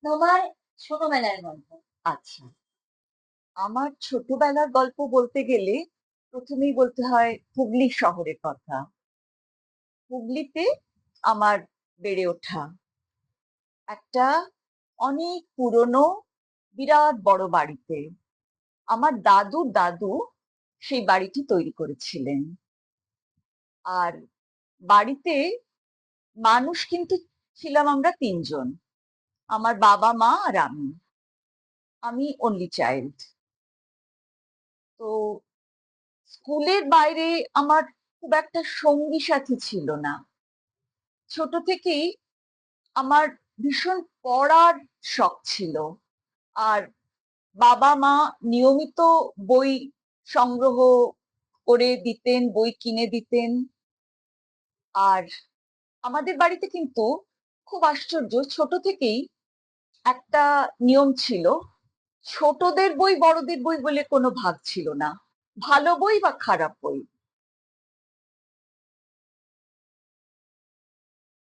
তোমার ছোটবেলার গল্প। আচ্ছা, আমার ছোটবেলার গল্প বলতে গেলে প্রথমেই বলতে হয় হুগলি শহরের কথা। হুগলিতে আমার বেড়ে ওঠা একটা অনেক পুরনো বিরাট বড় বাড়িতে। আমার দাদুর দাদু সেই বাড়িটি তৈরি করেছিলেন। আর বাড়িতে মানুষ কিন্তু ছিলাম আমরা তিনজন, আমার বাবা মা আর আমি। আমি অনলি চাইল্ড। তো স্কুলের বাইরে আমার খুব একটা সঙ্গী সাথী ছিল না। ছোট থেকেই আমার ভীষণ পড়ার শখ ছিল। আর বাবা মা নিয়মিত বই সংগ্রহ করে দিতেন, বই কিনে দিতেন। আর আমাদের বাড়িতে কিন্তু খুব আশ্চর্য, ছোট থেকেই একটা নিয়ম ছিল, ছোটদের বই বড়দের বই বলে কোনো ভাগ ছিল না, ভালো বই বা খারাপ বই